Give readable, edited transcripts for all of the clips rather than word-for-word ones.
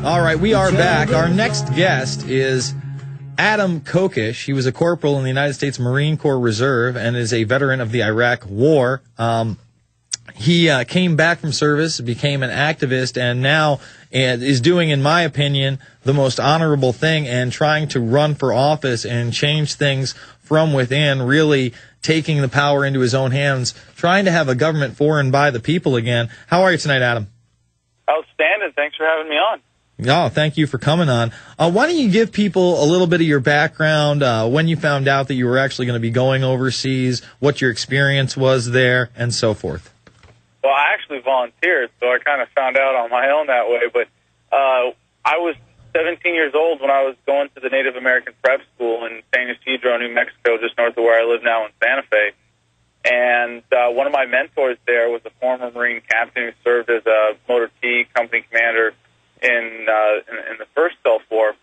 All right, we are back. Our next guest is Adam Kokesh. He was a corporal in the United States Marine Corps Reserve and is a veteran of the Iraq War. He came back from service, became an activist, and now is doing, in my opinion, the most honorable thing and trying to run for office and change things from within, really taking the power into his own hands, trying to have a government for and by the people again. How are you tonight, Adam? Outstanding. Thanks for having me on. Oh, thank you for coming on. Why don't you give people a little bit of your background, when you found out that you were actually going to be going overseas, what your experience was there, and so forth? Well, I actually volunteered, so I kind of found out on my own that way. But I was 17 years old when I was going to the Native American Prep School in San Ysidro, New Mexico, just north of where I live now in Santa Fe. And one of my mentors there was a former Marine captain who served as a Motor T company commander in the first Gulf War.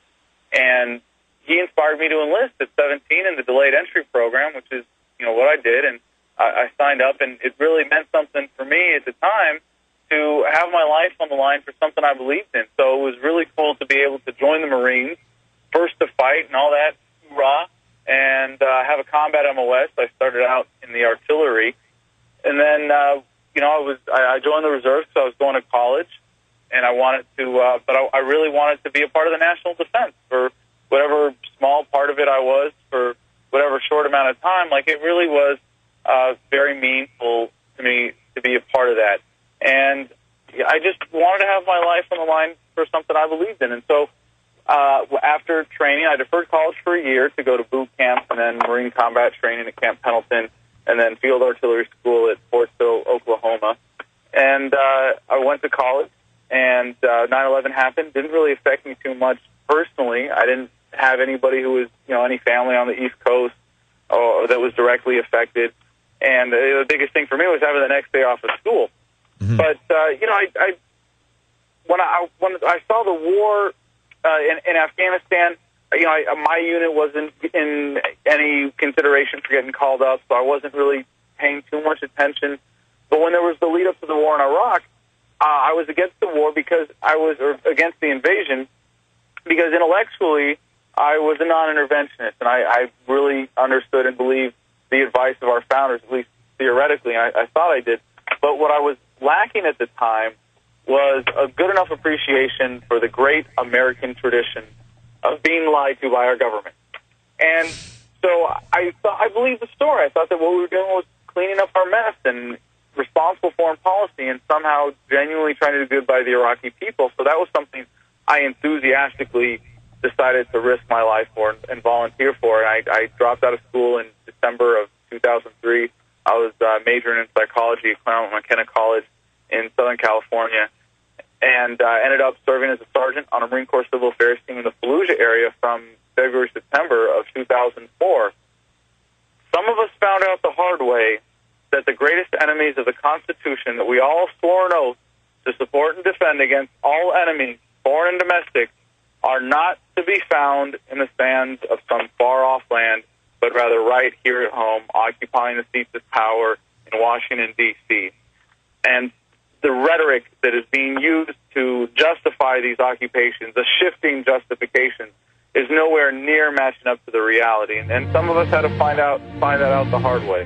And he inspired me to enlist at 17 in the delayed entry program, which is, what I did. And I signed up, and it really meant something for me at the time to have my life on the line for something I believed in. So it was really cool to be able to join the Marines, first to fight and all that, hoorah, and have a combat MOS. I started out in the artillery, and then I joined the reserves because I was going to college, and I wanted to, but I really wanted to be a part of the national defense for whatever small part of it I was for whatever short amount of time. Like, it really was very meaningful to me to be a part of that, and I just wanted to have my life on the line for something I believed in. And so after training, I deferred college for a year to go to boot camp and then Marine combat training at Camp Pendleton and then field artillery school at Fortsville, Oklahoma. And I went to college, and 9/11 happened. Didn't really affect me too much personally. I didn't have anybody who was, any family on the East Coast or that was directly affected. And the biggest thing for me was having the next day off of school. Mm-hmm. But, when I saw the war in Afghanistan, my unit wasn't in any consideration for getting called up, so I wasn't really paying too much attention. But when there was the lead up to the war in Iraq, I was against the war or against the invasion, because intellectually I was a non-interventionist, and I really understood and believed the advice of our founders, at least theoretically. I thought I did. But what I was lacking at the time was a good enough appreciation for the great American tradition of being lied to by our government. And so I believed the story. I thought that what we were doing was cleaning up our mess and responsible foreign policy and somehow genuinely trying to do good by the Iraqi people. So that was something I enthusiastically decided to risk my life for and volunteer for. And I dropped out of school in December of 2003. I was majoring in psychology at Claremont McKenna College in Southern California, and ended up serving as a sergeant on a Marine Corps Civil Affairs team in the Fallujah area from February, September of 2004. Some of us found out the hard way that the greatest enemies of the Constitution that we all swore an oath to support and defend against all enemies, foreign and domestic, are not to be found in the sands of some far-off land, but rather right here at home, occupying the seats of power in Washington, D.C. And the rhetoric that is being used to justify these occupations, the shifting justifications, is nowhere near matching up to the reality. And some of us had to find that out the hard way.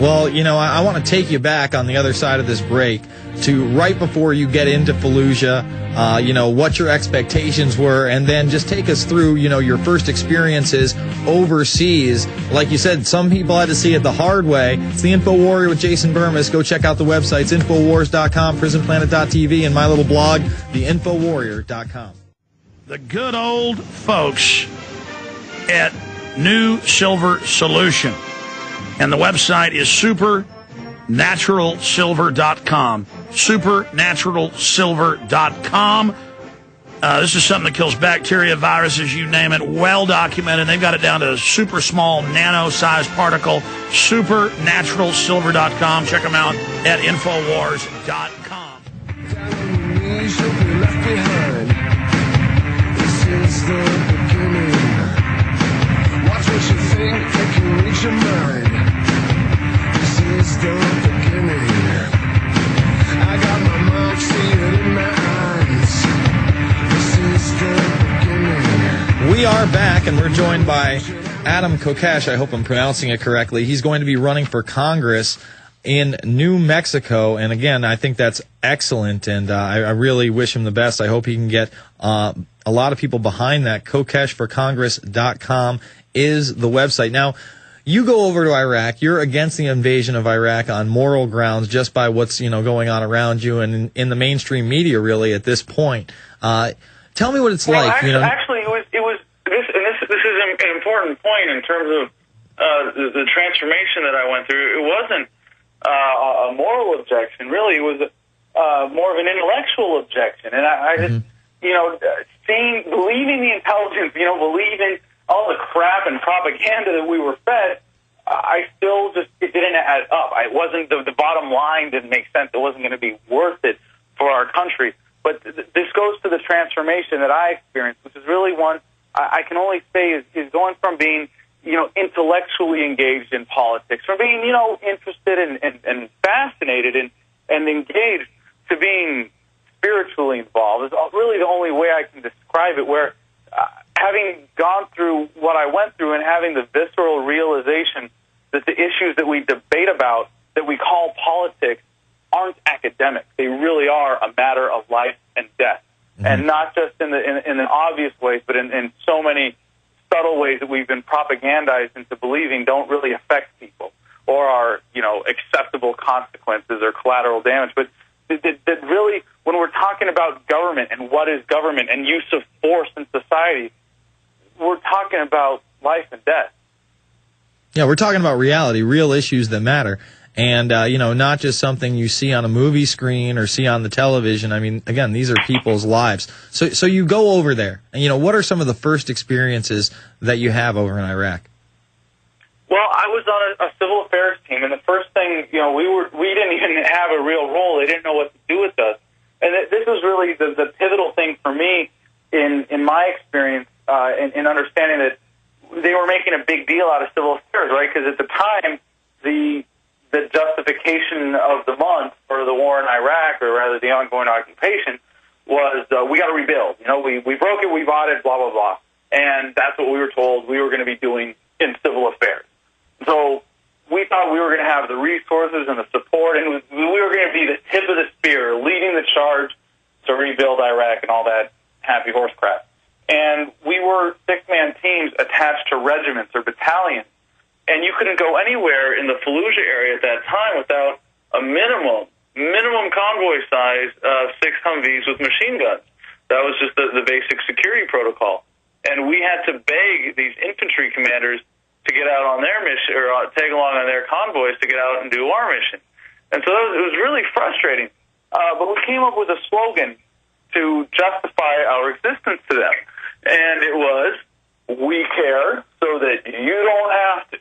Well, I want to take you back on the other side of this break to right before you get into Fallujah, what your expectations were, and then just take us through, your first experiences overseas. Like you said, some people had to see it the hard way. It's the InfoWarrior with Jason Bermas. Go check out the websites, Infowars.com, PrisonPlanet.tv, and my little blog, theinfowarrior.com. The good old folks at New Silver Solution. And the website is supernaturalsilver.com. Supernaturalsilver.com. This is something that kills bacteria, viruses, you name it, well documented. They've got it down to a super small nano-sized particle. Supernaturalsilver.com. Check them out at Infowars.com. This is the beginning. Watch what you think, it can reach your mind. This is the beginning. I got my mind seated in my eyes. This are back, and we're joined by Adam Kokesh. I hope I'm pronouncing it correctly. He's going to be running for Congress in New Mexico, and again, I think that's excellent, and I really wish him the best. I hope he can get a lot of people behind that. KokeshForCongress.com is the website. Now, you go over to Iraq. You're against the invasion of Iraq on moral grounds, just by what's going on around you and in the mainstream media, really, at this point. Tell me what it's like. Actually, it was this is an important point in terms of the transformation that I went through. It wasn't a moral objection, really. It was more of an intellectual objection, and I just believing the intelligence, believing all the crap and propaganda that we were fed. I still it didn't add up. I wasn't the bottom line didn't make sense. It wasn't going to be worth it for our country. But this goes to the transformation that I experienced, which is really one I can only say is going from being, intellectually engaged in politics, from being, interested and fascinated and engaged, to being spiritually involved. Is really the only way I can describe it, where having gone through what I went through and having the visceral realization that the issues that we debate about, that we call politics, aren't academic. They really are a matter of life and death, and not just in the obvious ways, but in so many subtle ways that we've been propagandized into believing don't really affect people or are acceptable consequences or collateral damage. But that really, when we're talking about government and what is government and use of force in society, we're talking about life and death. Yeah, we're talking about reality, real issues that matter. And, not just something you see on a movie screen or see on the television. I mean, again, these are people's lives. So you go over there. And, what are some of the first experiences that you have over in Iraq? Well, I was on a civil affairs team, and the first thing, we didn't even have a real role. They didn't know what to do with us. And this was really the pivotal thing for me in my experience, in understanding that they were making a big deal out of civil affairs, right? Because at the time, the justification of the month for the war in Iraq, or rather the ongoing occupation, was we got to rebuild. We broke it, we bought it, blah, blah, blah. And that's what we were told we were going to be doing in civil affairs. So we thought we were going to have the resources and the support, and we were going to be the tip of the spear, leading the charge to rebuild Iraq and all that happy horse crap. And we were six-man teams attached to regiments or battalions. And you couldn't go anywhere in the Fallujah area at that time without a minimum convoy size of 6 Humvees with machine guns. That was just the basic security protocol. And we had to beg these infantry commanders to get out on their mission, or tag along on their convoys to get out and do our mission. And so it was really frustrating. But we came up with a slogan to justify our existence to them. And it was, we care so that you don't have to.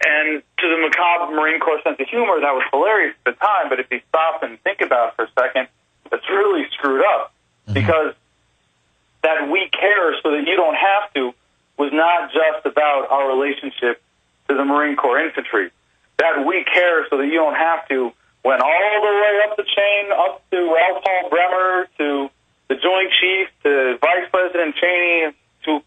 And to the macabre Marine Corps sense of humor, that was hilarious at the time, but if you stop and think about it for a second, it's really screwed up. Because that we care so that you don't have to was not just about our relationship to the Marine Corps infantry. That we care so that you don't have to went all the way up the chain, up to L. Paul Bremer, to the Joint Chiefs, to Vice President Cheney, to,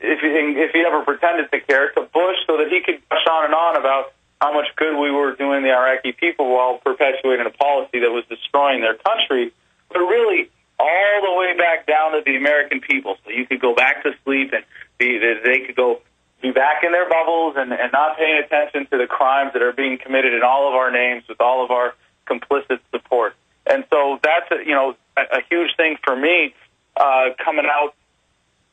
if he ever pretended to care, to Bush, so that he could gush on and on about how much good we were doing the Iraqi people while perpetuating a policy that was destroying their country, but really all the way back down to the American people. So you could go back to sleep and they could go be back in their bubbles and not paying attention to the crimes that are being committed in all of our names with all of our complicit support. And so that's a huge thing for me, coming out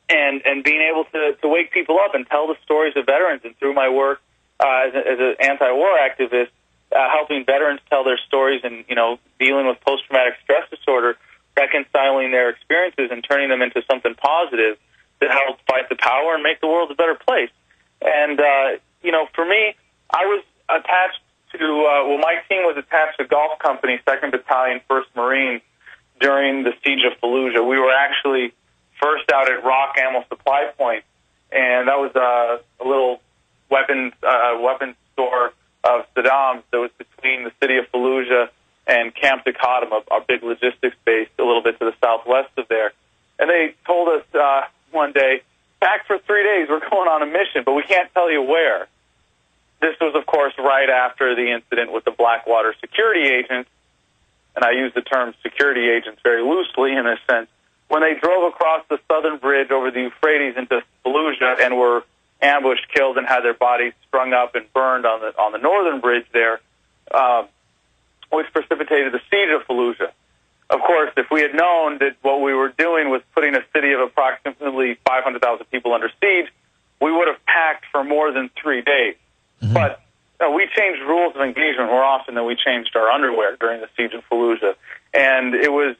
and being able to wake people up and tell the stories of veterans. And through my work as an anti-war activist, helping veterans tell their stories and, dealing with post-traumatic stress disorder, reconciling their experiences and turning them into something positive to help fight the power and make the world a better place. And, for me, I was attached to, my team was attached to Gulf Company, 2nd Battalion, 1st Marines during the siege of Fallujah. We were actually first out at Rock Ammo Supply Point, and that was a little weapons store of Saddam's that was between the city of Fallujah and Camp Dakota, a big logistics base a little bit to the southwest of there. And they told us one day, aware. This was, of course, right after the incident with the Blackwater security agents, and I use the term security agents very loosely in this sense, when they drove across the southern bridge over the Euphrates into Fallujah and were ambushed, killed, and had their bodies strung up and burned on the northern bridge there, which precipitated the siege of Fallujah. Of course, if we had known that what we were doing was putting a city of approximately 500,000 people under siege, we would have packed for more than 3 days. Mm-hmm. But we changed rules of engagement more often than we changed our underwear during the siege of Fallujah. And it was